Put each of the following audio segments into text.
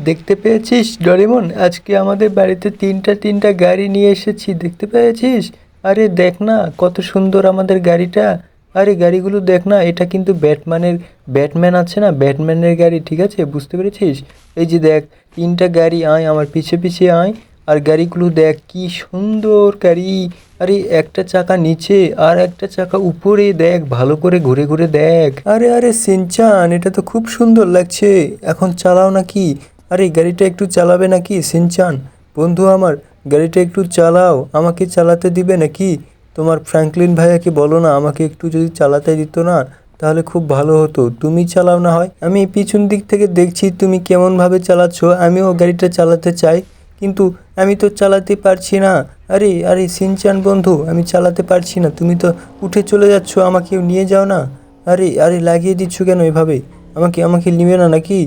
দেখতে পেয়েছিস ডোরেমন, আজকে আমাদের বাড়িতে তিনটা গাড়ি নিয়ে এসেছি, দেখতে পেয়েছিস? আরে দেখ না কত সুন্দর আমাদের গাড়িটা। আরে গাড়িগুলো দেখ না, এটা কিন্তু ব্যাটম্যান আছে না, ব্যাটম্যানের গাড়ি, ঠিক আছে, বুঝতে পেরেছিস? এই যে দেখ, তিনটা গাড়ি, আয় আমার পিছে পিছে আয়। আর গাড়িগুলো দেখ কি সুন্দর গাড়ি। আরে একটা চাকা নিচে আর একটা চাকা উপরে, দেখ ভালো করে ঘুরে ঘুরে দেখ। আরে আরে সিনচান, এটা তো খুব সুন্দর লাগছে, এখন চালাও নাকি? আরে গাড়িটা একটু চালাবে নাকি সিনচান? বন্ধু আমার, গাড়িটা একটু চালাও, আমাকে চালাতে দিবে নাকি? তোমার ফ্র্যাঙ্কলিন ভাইয়াকে বলো না, আমাকে একটু যদি চালাতে দিত না তাহলে খুব ভালো হতো। তুমি চালাও না হয়, আমি পিছন দিক থেকে দেখছি তুমি কেমনভাবে চালাচ্ছ, আমিও গাড়িটা চালাতে চাই, কিন্তু আমি তো চালাতে পারছি না। আরে আরে সিনচান বন্ধু, আমি চালাতে পারছি না, তুমি তো উঠে চলে যাচ্ছ, আমাকেও নিয়ে যাও না। আরে আরে লাগিয়ে দিচ্ছ কেন এভাবে? আমাকে আমাকে নিবে না নাকি?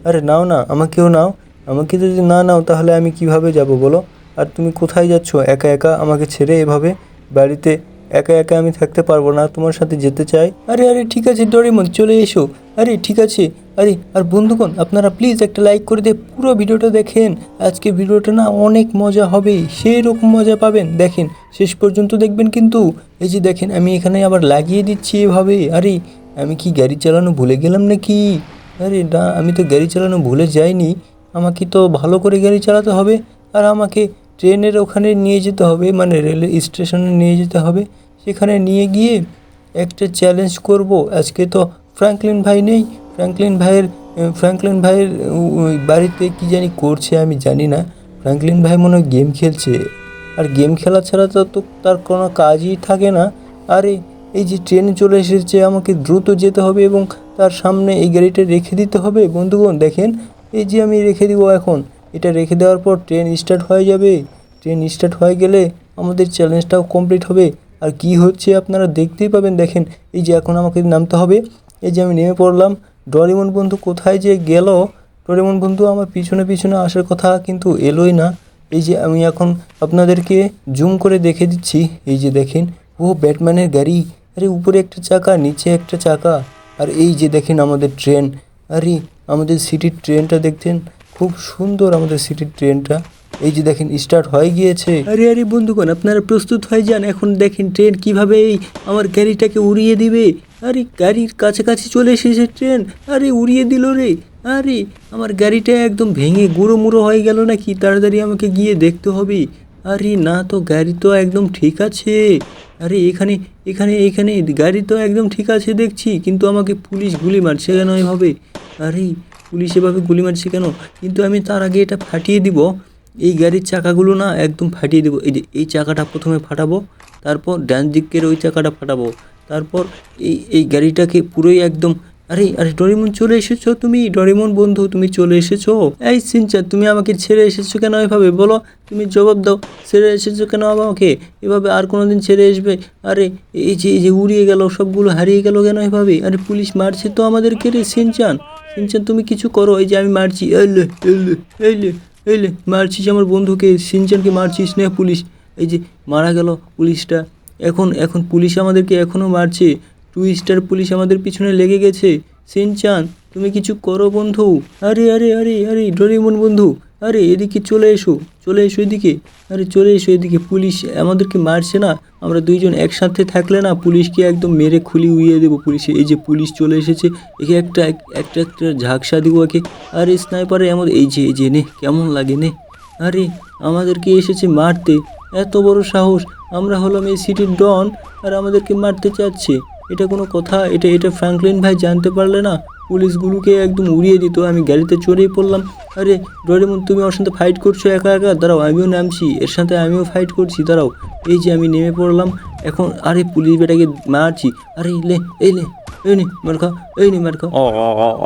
আরে নাও না, আমাকেও নাও। আমাকে যদি না নাও তাহলে আমি কিভাবে যাব বলো? আর তুমি কোথায় যাচ্ছ একা একা আমাকে ছেড়ে এভাবে? বাড়িতে একা একা আমি থাকতে পারবো না, তোমার সাথে যেতে চাই। আরে আরে ঠিক আছে ডোরেমন, চলে এসো। আরে ঠিক আছে। আরে আর বন্ধুগণ, আপনারা প্লিজ একটা লাইক করে দিয়ে পুরো ভিডিওটা দেখেন। আজকে ভিডিওটা না অনেক মজা হবে, সেই রকম মজা পাবেন, দেখেন শেষ পর্যন্ত দেখবেন কিন্তু। এই যে দেখেন, আমি এখানে আবার লাগিয়ে দিচ্ছি এভাবে। আরে আমি কি গাড়ি চালানো ভুলে গেলাম নাকি? আরে না, আমি তো গাড়ি চালানো ভুলে যাইনি, আমাকে তো ভালো করে গাড়ি চালাতে হবে। আর আমাকে ট্রেনের ওখানে নিয়ে যেতে হবে, মানে রেল স্টেশনে নিয়ে যেতে হবে। সেখানে নিয়ে গিয়ে একটা চ্যালেঞ্জ করব। আজকে তো ফ্র্যাঙ্কলিন ভাই নেই, ফ্র্যাঙ্কলিন ভাইয়ের ওই বাড়িতে কি জানি করছে আমি জানি না। ফ্র্যাঙ্কলিন ভাই মনে হয় গেম খেলছে, আর গেম খেলা ছাড়া তো তার কোনো কাজই থাকে না। আরে এই যে ট্রেন চলে এসেছে, আমাকে দ্রুত যেতে হবে এবং তার সামনে এই গাড়িটা রেখে দিতে হবে। বন্ধুগণ দেখেন, এই যে আমি রেখে দিব এখন, এটা রেখে দেওয়ার পর ট্রেন স্টার্ট হয়ে যাবে। ট্রেন স্টার্ট হয়ে গেলে আমাদের চ্যালেঞ্জটাও কমপ্লিট হবে। আর কি হচ্ছে আপনারা দেখতেই পাবেন, দেখেন এই যে এখন আমাকে নামতে হবে। এই যে আমি নেমে পড়লাম। ডোরেমন বন্ধু কোথায় যে গেল? ডোরেমন বন্ধু আমার পিছনে পিছনে আসার কথা কিন্তু এলোই না। এই যে আমি এখন আপনাদেরকে জুম করে দেখে দিচ্ছি, এই যে দেখেন, ও ব্যাটম্যানের গাড়ি। আরে উপরে একটা চাকা, নিচে একটা চাকা। আর এই যে দেখেন আমাদের ট্রেন। আরে আমাদের সিটির ট্রেনটা দেখছেন, খুব সুন্দর আমাদের সিটির ট্রেনটা। এই যে দেখেন স্টার্ট হয়ে গিয়েছে। আরে আরে বন্ধুগণ, আপনারা প্রস্তুত হয়ে যান, এখন দেখেন ট্রেন কিভাবে এই আমার গাড়িটাকে উড়িয়ে দিবে। আরে গাড়ির কাছাকাছি চলে এসেছে ট্রেন। আরে উড়িয়ে দিল রে। আরে আমার গাড়িটা একদম ভেঙে গুঁড়ো মুড়ো হয়ে গেল নাকি? তাড়াতাড়ি আমাকে গিয়ে দেখতে হবে। আরে না তো, গাড়ি তো একদম ঠিক আছে। আরে এখানে এখানে এখানে গাড়ি তো একদম ঠিক আছে দেখছি, কিন্তু আমাকে পুলিশ গুলি মারছে কেন এভাবে? আরে পুলিশ এভাবে গুলি মারছে কেন? কিন্তু আমি তার আগে এটা ফাটিয়ে দিব, এই গাড়ির চাকাগুলো না একদম ফাটিয়ে দেবো। এই যে এই চাকাটা প্রথমে ফাটাবো, তারপর ডান দিকের ওই চাকাটা ফাটাবো, তারপর এই গাড়িটাকে পুরোই একদম। আরে আরে ডোরেমন চলে এসেছো তুমি? ডোরেমন বন্ধু তুমি চলে এসেছো? এই সিনচান, তুমি আমাকে ছেড়ে এসেছো কেন এভাবে বলো? তুমি জবাব দাও, ছেড়ে এসেছো কেন আমাকে এভাবে? আর কোনোদিন ছেড়ে আসবে? আরে এই যে উড়িয়ে গেল, সবগুলো হারিয়ে গেল কেন এভাবে? আরে পুলিশ মারছে তো আমাদেরকে রে সিনচান। সিনচান তুমি কিছু করো, এই যে আমি মারছি, এলে এলে এলে এলে মারছিস আমার বন্ধুকে, সিনচানকে মারছিস না পুলিশ। এই যে মারা গেল পুলিশটা। এখন এখন পুলিশ আমাদেরকে এখনও মারছে, 2 স্টার পুলিশ আমাদের পিছনে লেগে গেছে। সিনচান তুমি কিছু করো বন্ধু। আরে আরে আরে আরে ডোরেমন বন্ধু, আরে এদিকে চলে এসো, চলে এসো এদিকে। আরে চলে এসো এদিকে, পুলিশ আমাদেরকে মারছে না, আমরা দুইজন একসাথে থাকলে না পুলিশকে একদম মেরে খুলি উড়িয়ে দেবো পুলিশে। এই যে পুলিশ চলে এসেছে, একে একটা একটা একটা ঝাঁকসা দিব একে। আরে স্নাইপারে আমাদের, এই যে নে, কেমন লাগে নে। আরে আমাদেরকে এসেছে মারতে, এত বড় সাহস! আমরা হলাম এই সিটির ডন আর আমাদেরকে মারতে চাচ্ছে, এটা কোনো কথা? এটা ফ্র্যাঙ্কলিন ভাই জানতে পারলে না পুলিশগুলোকে একদম উড়িয়ে দিত। আমি গাড়িতে চড়েই পড়লাম। আরে ডোরেমন তুমি ওর সাথে ফাইট করছো একা একা? দাঁড়াও আমিও নামছি, এর সাথে আমিও ফাইট করছি, দাঁড়াও। এই যে আমি নেমে পড়লাম এখন। আরে পুলিশ বেটাকে মারছি। আরে লে এই লে, এই নে মার খা, এই নে মার খা।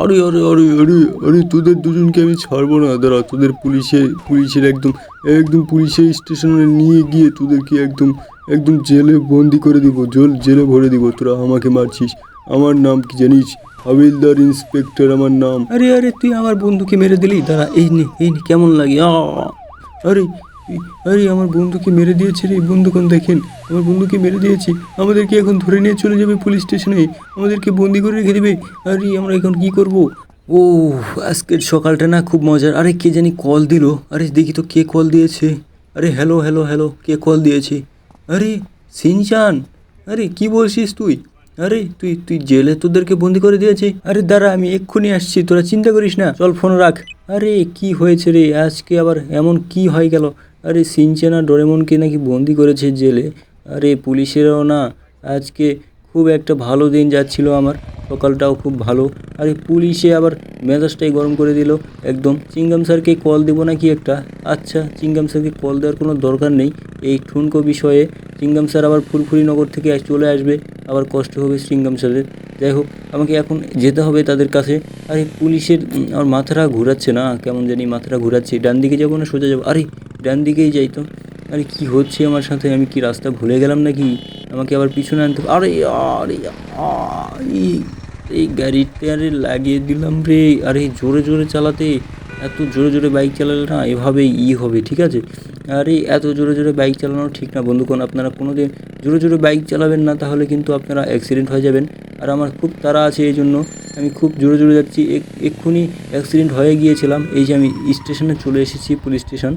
আরে আরে আরে আরে আরে তোদের দুজনকে আমি ছাড়বো না, দাঁড়া, তোদের পুলিশের একদম একদম পুলিশের স্টেশনে নিয়ে গিয়ে তোদেরকে একদম একদম জেলে বন্দি করে দিব, জেলে ভরে দিব। তোরা আমাকে মারছিস, আমার নাম কি জানিস? হাবিলদার ইন্সপেক্টর আমার নাম। আরে আরে তুই আমার বন্ধুকে মেরে দিলি, দাঁড়া, এই নে কেমন লাগে? আরে আরে আমার বন্ধুকে মেরে দিয়েছে রে, বন্ধুগণ দেখেন, আমার বন্ধুকে মেরে দিয়েছি। আমাদেরকে এখন ধরে নিয়ে চলে যাবে পুলিশ স্টেশনে, আমাদেরকে বন্দি করে রেখে দেবে। আরে আমরা এখন কি করব? ও আজকের সকালটা না খুব মজার। আরে কে জানি কল দিল। আরে দেখি তো কে কল দিয়েছে। আরে হ্যালো হ্যালো হ্যালো, কে কল দিয়েছে? আরে সিনচান, আরে কি বলছিস তুই? আরে তুই তুই জেলে তোদেরকে বন্দি করে দিয়েছে? আরে দাঁড়া, আমি এক্ষুনি আসছি, তোরা চিন্তা করিস না, চল ফোন রাখ। আরে কি হয়েছে রে আজকে আবার, এমন কি হয়ে গেল? আরে সিনচান আর ডোরেমনকে নাকি বন্দি করেছে জেলে। আরে পুলিশেরও না আজকে খুব একটা ভালো দিন যাচ্ছিল আমার, সকালটাও খুব ভালো। আরে পুলিশে আবার মেজাজটাই গরম করে দিল একদম। চিংগাম স্যারকে কল দেবো নাকি একটা? আচ্ছা, চিংগাম স্যারকে কল দেওয়ার কোনো দরকার নেই এই ঠুনকো বিষয়ে। চিংগাম স্যার আবার ফুরফুরিনগর থেকে চলে আসবে, আবার কষ্ট হবে চিংগাম স্যারের। যাই হোক, আমাকে এখন যেতে হবে তাদের কাছে। আরে পুলিশের আমার মাথাটা ঘোরাচ্ছে না, কেমন জানি মাথাটা ঘোরাচ্ছে। ডান দিকে যাবো না সোজা যাবো? আরে ডান দিকেই যাই তো। আরে কি হচ্ছে আমার সাথে? আমি কি রাস্তা ভুলে গেলাম নাকি? আমাকে আবার পিছনে আনতে হবে। আরে আরে এই গাড়িটারে লাগিয়ে দিলাম রে। আরে জোরে জোরে চালাতে, এত জোরে জোরে বাইক চালালে না এভাবে হবে, ঠিক আছে? আরে এত জোরে জোরে বাইক চালানো ঠিক না বন্ধুগণ। আপনারা কোনো দিন জোরে জোরে বাইক চালাবেন না, তাহলে কিন্তু আপনারা অ্যাক্সিডেন্ট হয়ে যাবেন। আর আমার খুব তাড়া আছে, এই জন্য আমি খুব জোরে জোরে যাচ্ছি। এক্ষুনি অ্যাক্সিডেন্ট হয়ে গিয়েছিলাম। এই যে আমি স্টেশনে চলে এসেছি, পুলিশ স্টেশন।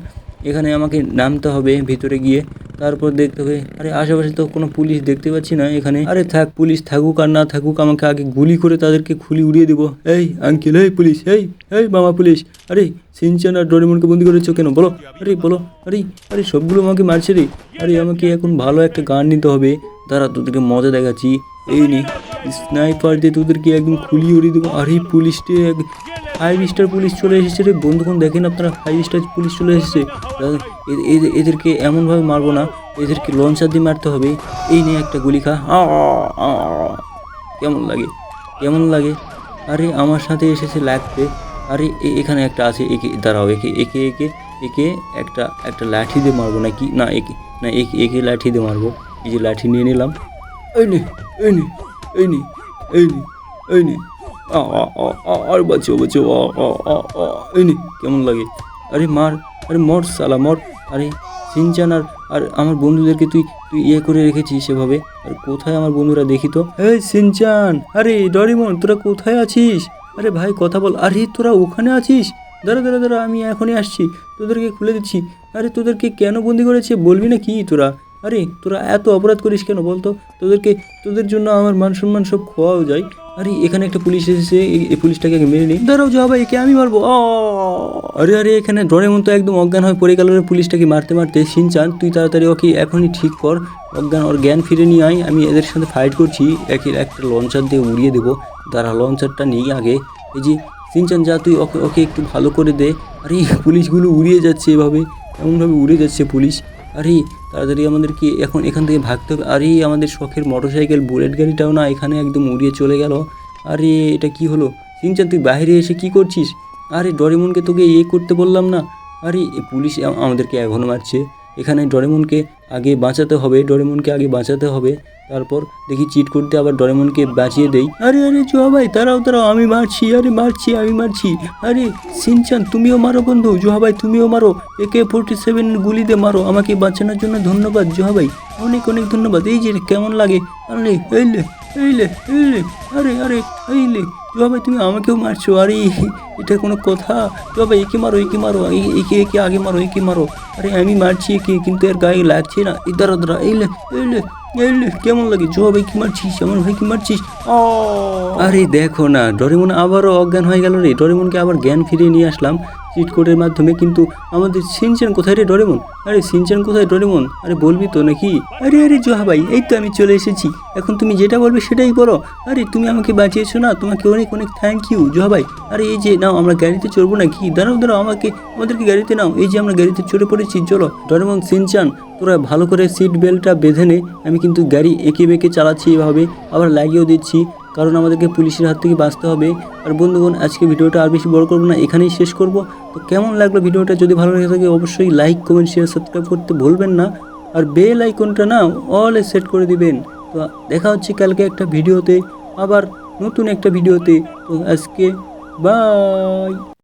এখানে আমাকে নামতে হবে ভিতরে গিয়ে, তারপর দেখতে হবে। আরে আশেপাশে তো কোনো পুলিশ দেখতে পাচ্ছি না এখানে। আরে থাক, পুলিশ থাকুক আর না থাকুক, আমাকে আগে গুলি করে তাদেরকে খুলি উড়িয়ে দেবো। এই আঙ্কেল, এই পুলিশ, এই এই মামা পুলিশ, আরে সিনচান আর ডোরেমনকে বন্দি করেছো কেন বলো? আরে বলো। আরে আরে সবগুলো আমাকে মারছে রে। আরে আমাকে এখন ভালো একটা গান নিতে হবে, দাঁড়া তোদেরকে মজা দেখাচ্ছি। এই নে স্নাইপার দিয়ে তোদেরকে একদম খুলি উড়িয়ে দেবো। আরে পুলিশটি 5 স্টার পুলিশ চলে এসেছে রে বন্ধুগণ, দেখেন আপনারা 5 স্টার পুলিশ চলে এসেছে। এদেরকে এমনভাবে মারবো না, এদেরকে লঞ্চার দিয়ে মারতে হবে। এই নিয়ে একটা গুলি খা। কেমন লাগে, কেমন লাগে? আরে আমার সাথে এসেছে লাগতে। আরে এখানে একটা আছে, একে দাঁড়াও, একে একে একে একে একটা একটা লাঠি দিয়ে মারবো নাকি? না একে না, একে লাঠি দিয়ে মারবো। এই যে লাঠি নিয়ে নিলাম। এই নে এই নে এই নে এই নে এই নে আর বাঁচো বাঁচো। এই নে কেমন লাগে? আরে মার, আরে মর সালা মর। আরে সিনচান আর আর আমার বন্ধুদেরকে তুই তুই করে রেখেছিস সেভাবে। আর কোথায় আমার বন্ধুরা দেখি তো? এই সিনচান, আরে ডরিমন, তোরা কোথায় আছিস? আরে ভাই কথা বল। আরে তোরা ওখানে আছিস? দাঁড়া দাঁড়া দাঁড়া, আমি এখনই আসছি, তোদেরকে খুলে দিচ্ছি। আরে তোদেরকে কেন বন্দি করেছে বলবি না কি তোরা? আরে তোরা এত অপরাধ করিস কেন বলতো? তোদের জন্য আমার মান সম্মান সব খোয়াও যায়। আরে এখানে একটা পুলিশ এসেছে, এই পুলিশটাকে আগে মেরে নিই। দাঁড়াও যা ভাই, একে আমি মারবো। আরে আরে এখানে ডোরেমন তো একদম অজ্ঞান হয়ে পড়ে গেল রে পুলিশটাকে মারতে মারতে। সিনচান তুই তাড়াতাড়ি ওকে এখনই ঠিক কর, ওর জ্ঞান ফিরে নিয়ে আয়। আমি এদের সাথে ফাইট করছি, একটা লঞ্চার দিয়ে উড়িয়ে দেবো। দাঁড়া লঞ্চারটা নিই আগে। এই যে সিনচান যা, তুই ওকে ওকে একটু ভালো করে দে। আরে পুলিশগুলো উড়িয়ে যাচ্ছে এভাবে, এমনভাবে উড়ে যাচ্ছে পুলিশ। আরে তাড়াতাড়ি আমাদেরকে এখন এখান থেকে ভাগতে হবে। আরে আমাদের শখের মোটরসাইকেল বুলেট গাড়িটাও না এখানে একদম উড়িয়ে চলে গেল। আরে এটা কি হলো? সিনচান তুই বাইরে এসে কি করছিস? আরে ডোরেমনকে তোকে করতে বললাম না? আরে পুলিশ আমাদেরকে এখনও মারছে। এখানে ডোরেমনকে আগে বাঁচাতে হবে, ডোরেমনকে আগে বাঁচাতে হবে। তারপর দেখি চিট করতে আবার ডোরেমনকে বাঁচিয়ে দেই। আরে আরে জোহা ভাই দাঁড়াও দাঁড়াও, আমি মারছি, আরে মারছি, আমি মারছি। আরে সিনচান তুমিও মারো বন্ধু, জোহা ভাই তুমিও মারো, AK-47 গুলি দিয়ে মারো। আমাকে বাঁচানোর জন্য ধন্যবাদ জোহা ভাই, অনেক অনেক ধন্যবাদ। এই যে কেমন লাগে? আরে এইলে এইলে এইলে, আরে আরে এইলে জোহা ভাই তুমি আমাকেও মারছো? আরে এটা কোনো কথা? জোহা ভাই একে মারো, একে মারো, একে আগে মারো, একে মারো। আরে আমি মারছি একে, কিন্তু এর গায়ে লাগছে না। এই দাঁড়া দাঁড়া, এইলে এইলে এইলে, কেমন লাগে? জোহা ভাই কি মারছিস? আমার ভাই কি মারছিস? আরে দেখো না, ডোরেমন আবারও অজ্ঞান হয়ে গেল রে। ডোরেমনকে আবার জ্ঞান ফিরিয়ে নিয়ে আসলাম চিট কোডের মাধ্যমে, কিন্তু আমাদের সিনচান কোথায় রে ডোরেমন? আরে সিনচান কোথায় ডোরেমন? আরে বলবি তো নাকি? আরে আরে জোহা ভাই এই তো আমি চলে এসেছি, এখন তুমি যেটা বলবে সেটাই বলো। আরে তুমি আমাকে বাঁচিয়েছো না, তোমাকে অনেক অনেক থ্যাংক ইউ জোহা ভাই। আরে এই যে নাও, আমরা গাড়িতে চড়বো নাকি? দাঁড়াও দাঁড়াও, আমাদেরকে গাড়িতে নাও। এই যে আমরা গাড়িতে চড়ে পড়েছি, চলো। ডোরেমন সিনচান তোরা ভালো করে সিট বেল্টটা বেঁধে নে। আমি কিন্তু গাড়ি এঁকে বেঁকে চালাচ্ছি এভাবে, আবার লাগিয়েও দিচ্ছি, কারণ আমাদেরকে পুলিশের হাত থেকে বাঁচতে হবে। আর বন্ধুগণ আজকে ভিডিওটা আর বেশি বড় করবো না, এখানেই শেষ করব। তো কেমন লাগলো ভিডিওটা? যদি ভালো লেগে থাকে অবশ্যই লাইক কমেন্ট শেয়ার সাবস্ক্রাইব করতে ভুলবেন না। আর বেল আইকনটা না অলে সেট করে দিবেন। তো দেখা হচ্ছে কালকে একটা ভিডিওতে, আবার নতুন একটা ভিডিওতে। তো আজকে বাই।